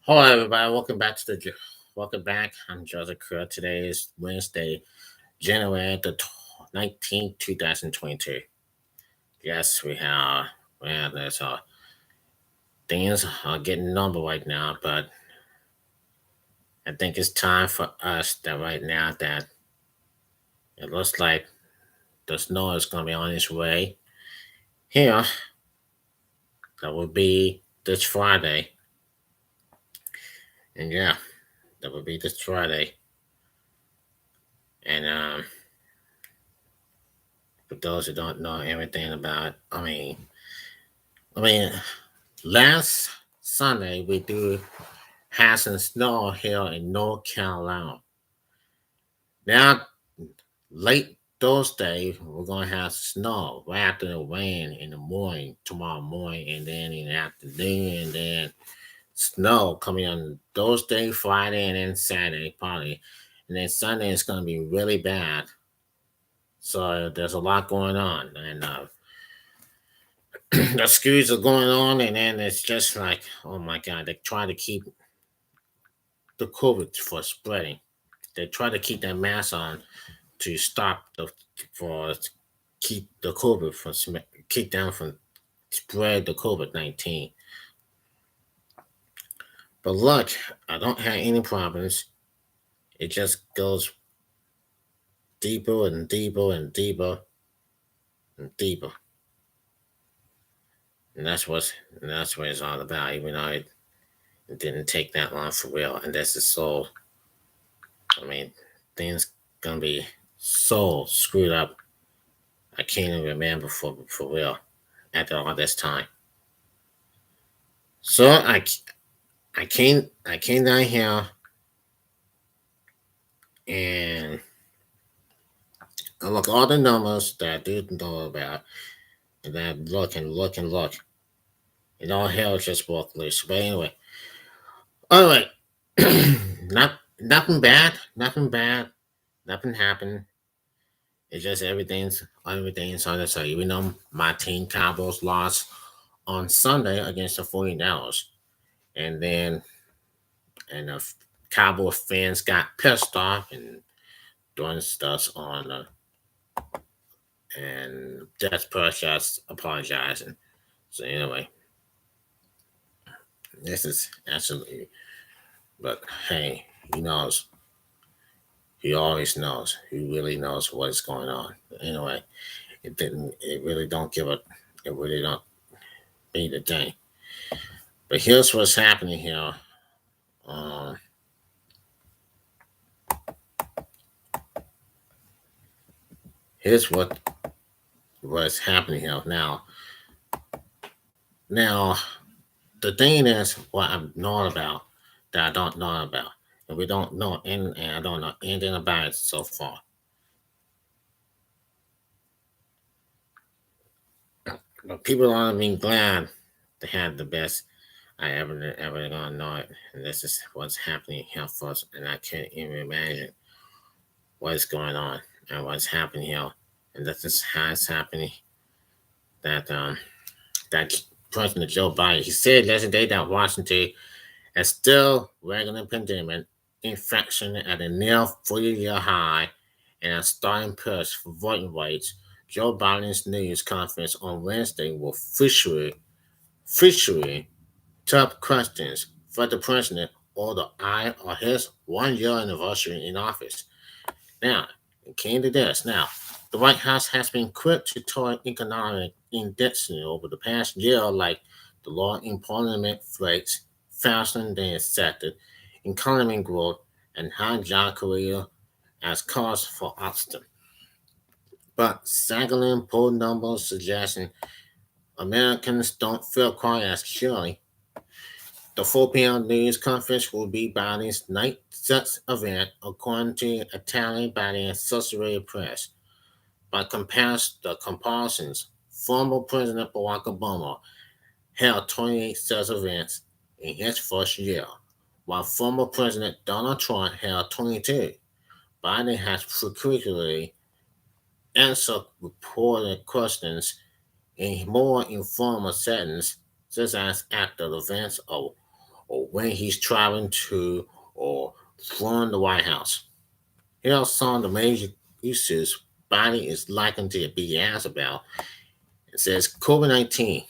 Hello, everybody. Welcome back. I'm Joseph Crudup. Today is Wednesday, January the 19th, 2022. Yes, we have this. Things are getting number right now, but I think it's time for us that right now that it looks like the snow is going to be on its way here. That will be this Friday, and yeah, that will be this Friday. And for those who don't know everything about, I mean, last Sunday we do have some snow here in North Carolina. Now, late Thursday, we're gonna have snow right after the rain in the morning, tomorrow morning, and then in the afternoon, and then snow coming on Thursday, Friday, and then Saturday probably, and then Sunday is gonna be really bad. So there's a lot going on, and the schools are going on, and then it's just like, oh my God, they try to keep the COVID for spreading. They try to keep that mask on to stop the for keep the COVID from keep down from spread the COVID-19. But look, I don't have any problems. It just goes deeper and deeper and deeper and deeper, and that's what it's all about. Even though it didn't take that long for real, and this is so. I mean, things gonna be so screwed up. I can't even remember for real after all this time. So I came down here and I look all the numbers that I didn't know about, and then I look and look and look, and all hell just broke loose. But anyway, all right, not nothing bad, nothing bad, nothing happened. It's just everything's on the side. Even though my team Cowboys lost on Sunday against the 49ers, and then and the Cowboy fans got pissed off and doing stuff on and just just apologizing. So anyway, this is absolutely. But hey, he knows. He always knows. He really knows what's going on. Anyway, it didn't. It really don't give a. It really don't mean a thing. But here's what's happening here. Um, here's what's happening here now. Now the thing is what I'm knowing about that I don't know about, and we don't know, and I don't know anything about it so far. But people are being glad to have the best I ever gonna know it, and this is what's happening here for us, and I can't even imagine what's going on and what's happening here, and this is how it's happening. That President Joe Biden he said yesterday that Washington is still regular pandemic infection at a near 40-year high and a starting push for voting rights. Joe Biden's news conference on Wednesday will feature tough questions for the president or the eye or his 1 year anniversary in office. Now, it came to this. Now, the White House has been quick to toy economic indexing over the past year, like the law employment rates faster than expected, economic growth, and high job career as cause for optimism. But staggering poll numbers suggesting Americans don't feel quite as surely. The 4 p.m. news conference will be Biden's ninth such event, according to a tally by the Associated Press. By the comparisons, former President Barack Obama held 28 such events in his first year, while former President Donald Trump held 22. Biden has frequently answered reported questions in more informal settings, such as after events or when he's traveling to or from the White House. Here are some of the major issues Biden is likely to be asked about. It says COVID-19,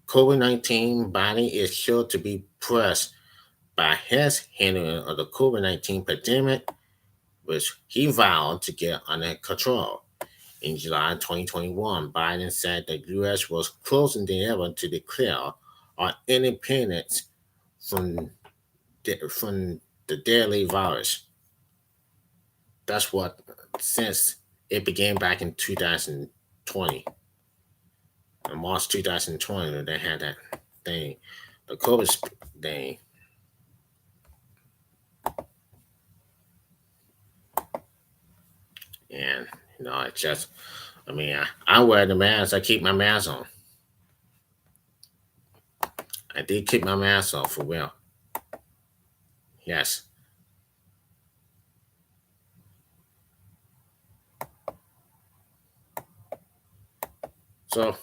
Biden is sure to be pressed by his handling of the COVID-19 pandemic, which he vowed to get under control. In July 2021, Biden said the U.S. was closer than ever to declare our independence from from the deadly virus. That's what since it began back in 2020, in March 2020, they had that thing, the COVID thing, and it's just, I wear the mask. I keep my mask on. I did keep my mask on for real. Yes. So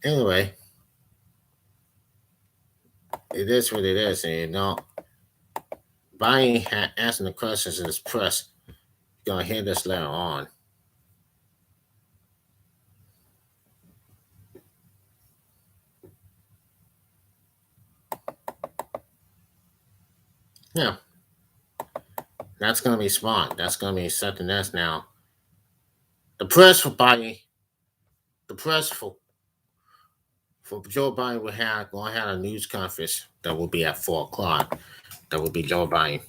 anyway, it is what it is, and Biden had answering the questions in his press. You're gonna hear this later on. Yeah, that's gonna be smart. That's gonna be something else now. The press for Biden, the press for Joe Biden will have gonna have a news conference that will be at 4 o'clock. That will be Joe Biden.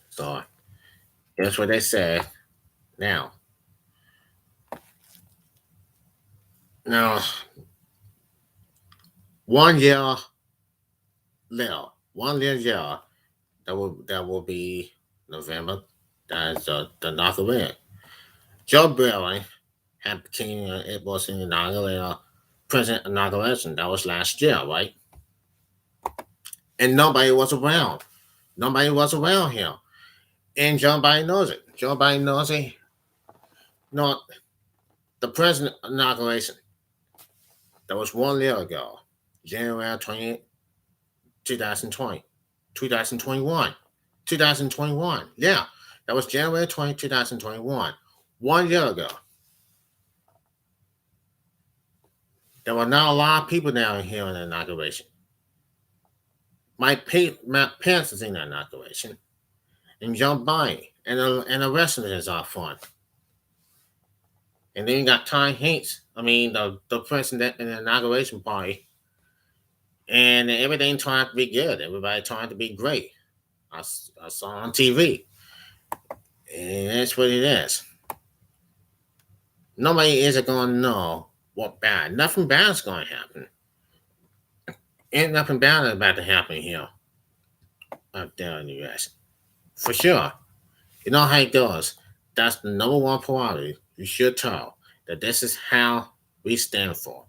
So that's what they said. Now, now, 1 year later, 1 year, that will be November. That's the North Korea. Joe Biden had became it was an inaugural president inauguration. That was last year, right? And nobody was around. Nobody was around here. And Joe Biden knows it. Joe Biden knows it. No, the president inauguration. That was 1 year ago. January 20th, 2020. 2021. 2021. Yeah. That was January 20th, 2021. 1 year ago. There were not a lot of people down here in the inauguration. My parents was in the inauguration. And Joe Biden. And the rest of it is all fun. And then you got Tom Hanks. The president in the inauguration party. And everything turned out to be good. Everybody turned out to be great. I saw on TV. And that's what it is. Nobody is going to know what bad. Nothing bad is going to happen. Ain't nothing bad about to happen here out there in the U.S. For sure. You know how it goes. That's the number one priority. You should tell that this is how we stand for.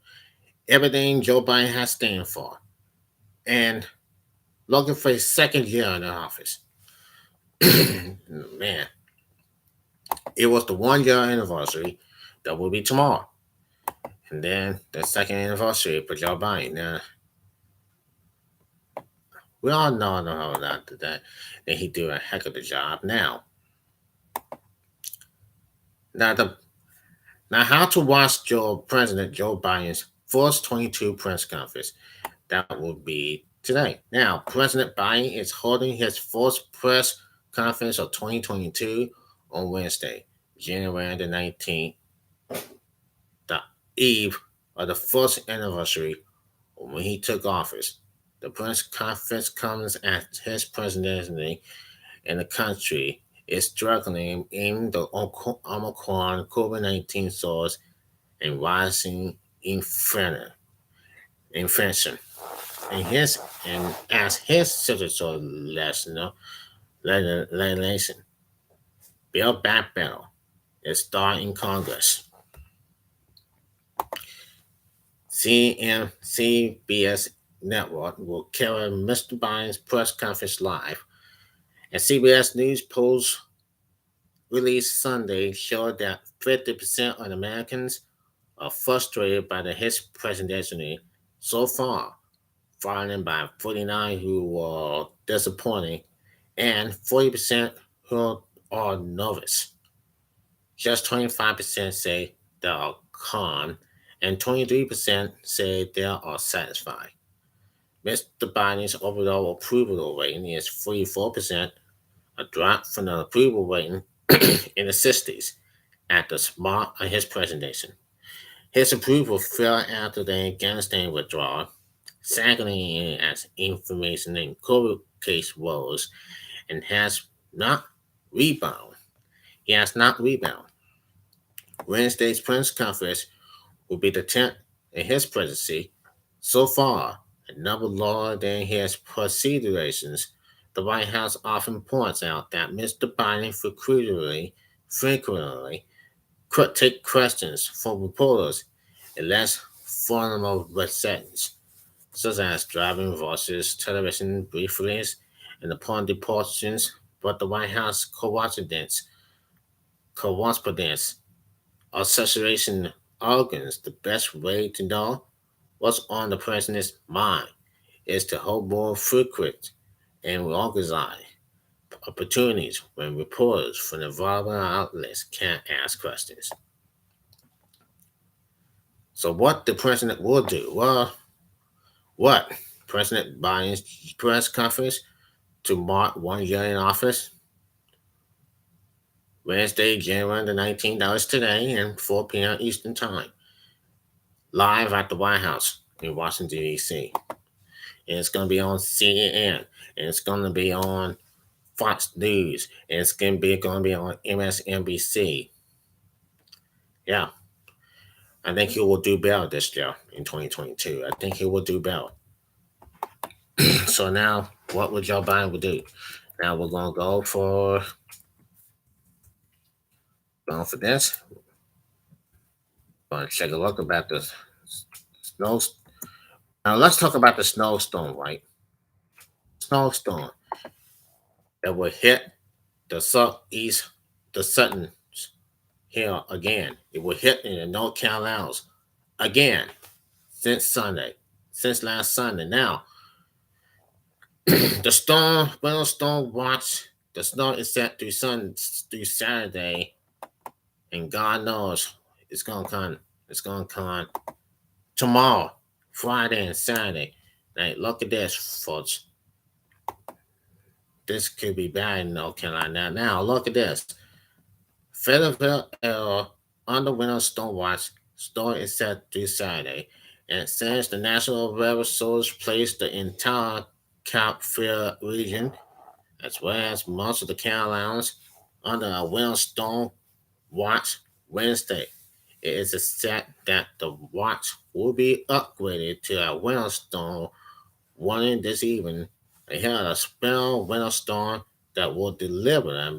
Everything Joe Biden has stand for. And looking for his second year in the office. Man, it was the 1 year anniversary that will be tomorrow. And then the second anniversary for Joe Biden. Now, we all know that he do a heck of a job now. Now, how to watch President Joe Biden's first 22 press conference. That will be today. Now, President Biden is holding his first press conference of 2022 on Wednesday, January the 19th, the eve of the first anniversary when he took office. The press conference comes as his presidency in the country is struggling in the Omicron COVID-19 source and rising infection. And as his secretary lets know, legislation. Build Back Better is start in Congress. CBS Network will carry Mr. Biden's press conference live. And CBS News polls released Sunday showed that 50% of Americans are frustrated by his presidency so far, followed by 49 who were disappointed and 40% who are nervous. Just 25% say they are calm, and 23% say they are satisfied. Mr. Biden's overall approval rating is 44%, a drop from the approval rating in the 60s at the start of his presidency. His approval fell after the Afghanistan withdrawal, secondly as information and COVID case rose, and has not rebounded. He has not rebounded. Wednesday's press conference will be the 10th in his presidency. So far, a number lower than his predecessors. The White House often points out that Mr. Biden frequently could take questions from reporters in less formal settings, such as driving versus television briefings and upon deportations, but the White House correspondence or saturation organs, the best way to know what's on the president's mind is to hold more frequent and organized opportunities when reporters from the vulnerable outlets can't ask questions. So what the president will do? Well, what? President Biden's press conference to mark 1 year in office, Wednesday, January the 19th, that was today, and 4 p.m. Eastern Time, live at the White House in Washington, D.C. And it's going to be on CNN, and it's going to be on Fox News, and it's going to be on MSNBC. Yeah, I think he will do better this year in 2022. I think he will do better. So now, what would Joe Biden do? Now we're going to go for this. Going to take a look about the snow. Now let's talk about the snowstorm, right? Snowstorm that will hit the southeast, the Sutton here again. It will hit in the North Carolinas again since Sunday, since last Sunday. Now, the winter storm watch, the snow is set through Saturday, and God knows it's gonna come. It's gonna come tomorrow, Friday and Saturday. Now, look at this, folks. This could be bad in North Carolina. Now, look at this. Fayetteville under winter storm watch. Storm is set through Saturday, and it says the National Weather Service placed the entire Cape Fear region, as well as most of the Carolinas, under a winter storm watch Wednesday. It is said that the watch will be upgraded to a winter storm warning this evening ahead of a spell winter storm that will deliver a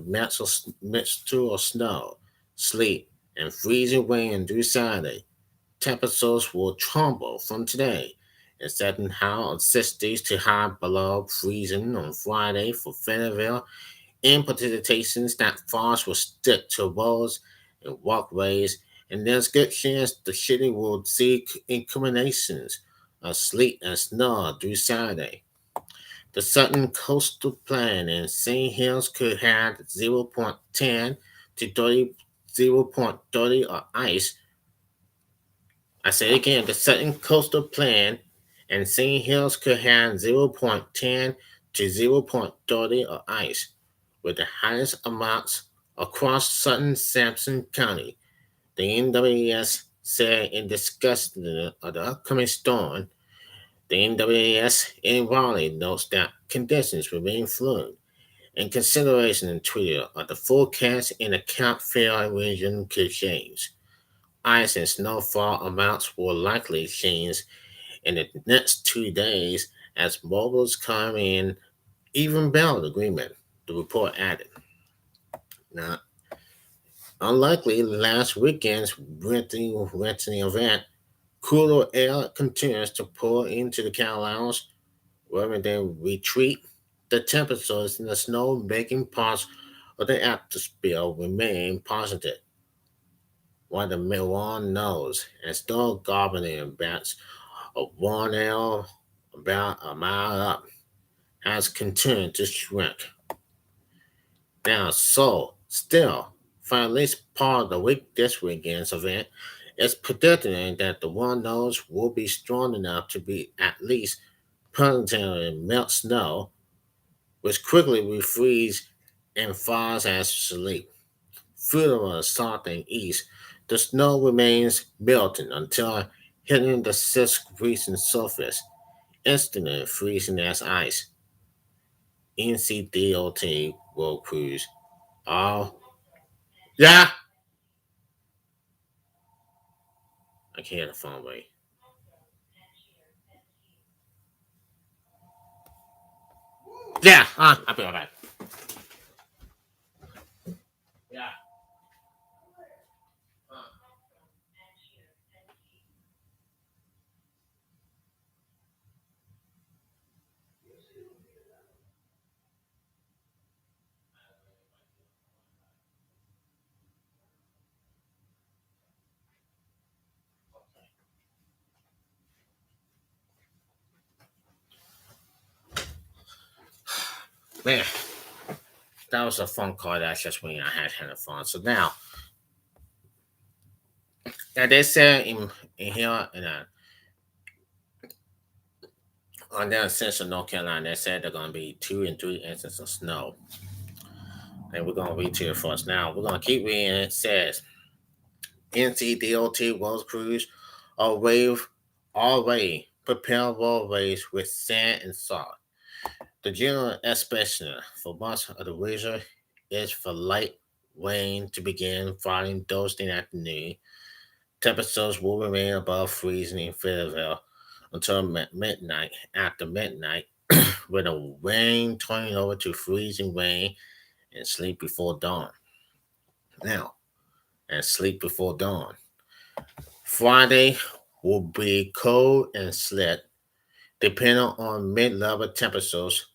mixture of snow, sleet, and freezing rain through Saturday. Temperatures will tumble from today in certain high of 60s to high below freezing on Friday for Fayetteville, and precipitations that falls will stick to roads and walkways, and there's good chance the city will see increases of sleet and snow through Saturday. The Sutton Coastal Plain in St. Hills could have 0.10 to 0.30 of ice. I say again, the Sutton Coastal Plain and St. Hills could have 0.10 to 0.30 of ice, with the highest amounts across Sutton Sampson County. The NWS said in discussion of the upcoming storm. The NWS in Raleigh notes that conditions remain fluid. In consideration and tweeted of the forecast in the Cape Fear region could change. Ice and snowfall amounts will likely change in the next 2 days as mobiles come in even better agreement The report added. Now, unlikely last weekend's renting event, cooler air continues to pour into the Carolinas, where they retreat. The temperatures in the snow-making parts of the atmosphere remain positive, while the one knows and still governing bats of 1 L about a mile up has continued to shrink. Now, so still, for at least part of the week this weekend's event, it's predicted that the one knows will be strong enough to be at least permanently melt snow, which quickly refreeze and thaws as sleep. Through the south and east, the snow remains melting until hitting the six freezing surface, instantly freezing as ice. NCDOT World Cruise. Oh, yeah. I can't hear the phone ring. Yeah, I'll be alright. Yeah. Man, that was a phone call that's just when I had the phone. So now they said in here on the central North Carolina, they said they're gonna be 2 and 3 inches of snow. And we're gonna read to you first. Now we're gonna keep reading. It says NCDOT World Cruise are wave already prepare roadways with sand and salt. The general expectation for much of the region is for light rain to begin falling Thursday afternoon. Temperatures will remain above freezing in Fayetteville until midnight. After midnight, with the rain turning over to freezing rain and sleep before dawn. Now, and sleep before dawn. Friday will be cold and slick, depending on mid-level temperatures.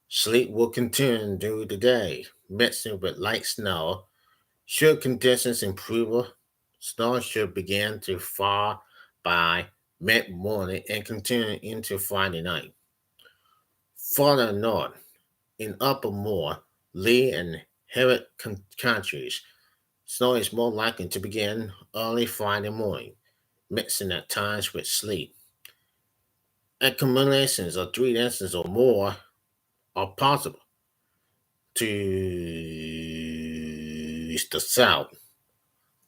Sleet will continue through the day, mixing with light snow. Should conditions improve, snow should begin to fall by mid-morning and continue into Friday night. Further north, in Upper Moore, Lee, and Herrick counties, snow is more likely to begin early Friday morning, mixing at times with sleet. Accumulations of 3 inches or more are possible to the south.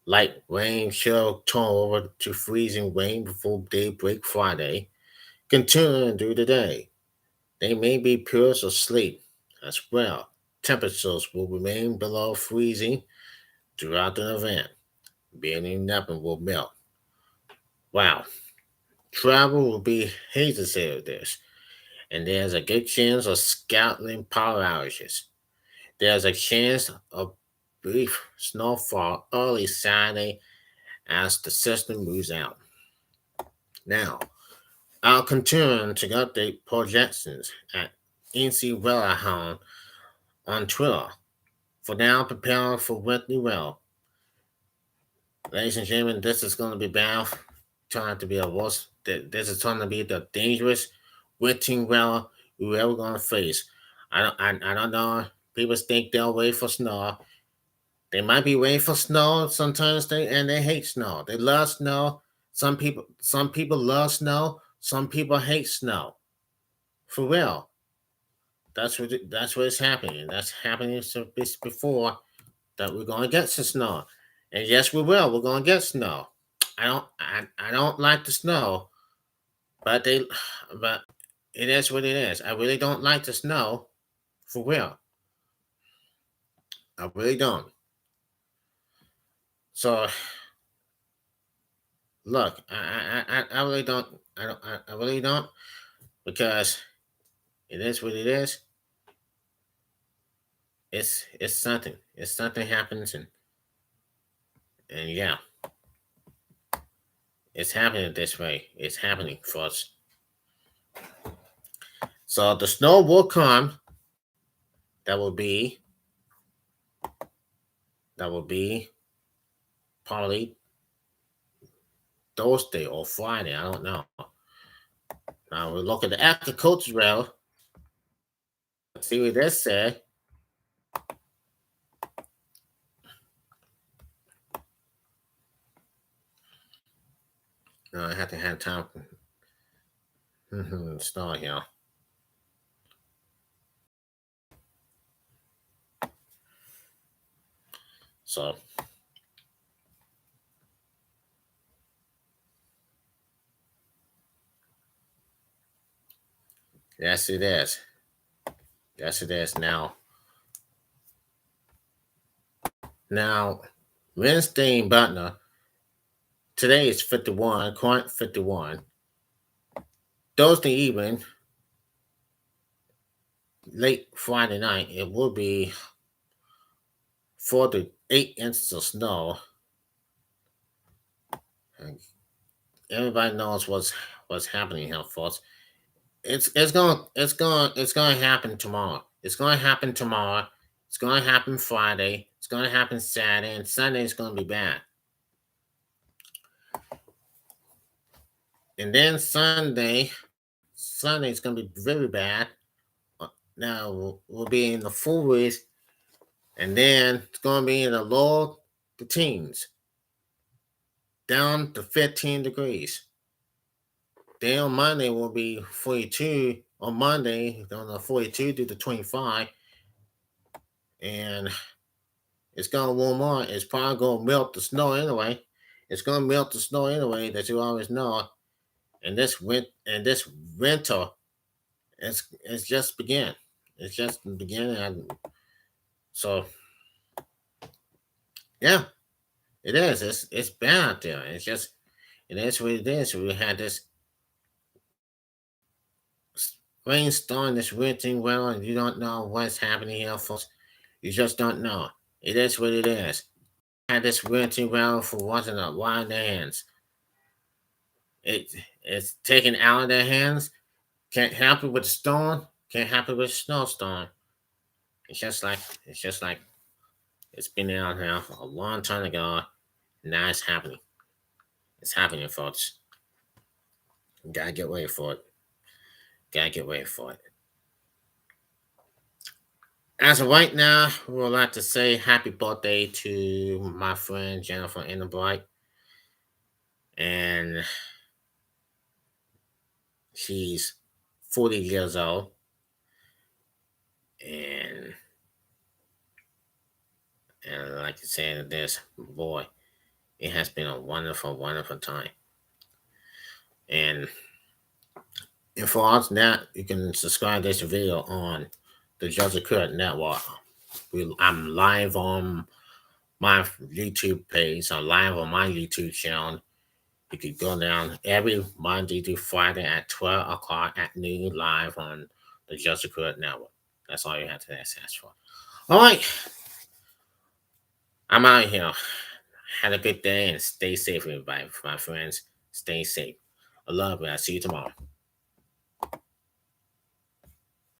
Light rain shall turn over to freezing rain before daybreak Friday, continuing through the day. They may be periods of sleep as well. Temperatures will remain below freezing throughout the event. Beginning nothing will melt. Wow. Travel will be hazy with this, and there's a good chance of scattering power outages. There's a chance of brief snowfall early Saturday as the system moves out. Now, I'll continue to update projections at NC Weatherhound on Twitter. For now, prepare for wintry well. Ladies and gentlemen, this is going to be bad. Trying to be a worst. This is going to be the dangerous wintry well we're ever going to face. I don't know. People think they'll wait for snow. They might be waiting for snow. Sometimes they hate snow. They love snow. Some people love snow. Some people hate snow. For real. That's what is happening. That's happening before that we're gonna get some snow. And yes we will. We're gonna get snow. I don't like the snow, but but it is what it is. I really don't like the snow. For real. I really don't. So look, I really don't. I really don't because it is what it is. it's something. It's something happens, and yeah, it's happening this way. It's happening for us. So the snow will come. That will be that will be probably Thursday or Friday. I don't know. Now we look at the agricultural. See what they say. I have to have time. Snow here. So yes, it is. Yes, it is. Now, Wednesday in Butler. Today is 51. Current 51. Thursday evening, late Friday night, it will be 4 to 8 inches of snow. And everybody knows what's happening here, folks. It's gonna happen tomorrow. It's gonna happen tomorrow. It's gonna happen Friday. It's gonna happen Saturday, and Sunday is gonna be bad. And then Sunday is gonna be very bad. Now we'll be in the 40s, and then it's gonna be in the low the teens, down to 15 degrees. Then on Monday will be 42. On Monday, on the 42 to the 25, and it's gonna warm on. It's probably gonna melt the snow anyway. It's gonna melt the snow anyway, that you always know. And this winter, it's just begin. It's just the beginning. So yeah, it is. It's bad out there. It is what it is. We had this rainstorm, this winter well, and you don't know what's happening here, folks. You just don't know. It is what it is. Had this winter well for once in a while in their hands. It it's taken out of their hands. Can't help it with the storm. Can't help it with the snowstorm. It's just like it's been out here a long time ago. Now it's happening. It's happening, folks. Gotta get ready for it. Gotta get ready for it. As of right now, we would like to say happy birthday to my friend Jennifer Ennebright. And she's 40 years old. And like I said, this boy, it has been a wonderful, wonderful time. And for us now, you can subscribe this video on the Joseph Crudup Network. I'm live on my YouTube page. I'm live on my YouTube channel. You could go down every Monday to Friday at 12 o'clock at noon live on the Joseph Crudup Network. That's all you have to ask for. All right. I'm out of here. Have a good day and stay safe, everybody. My friends, stay safe. I love you. I'll see you tomorrow.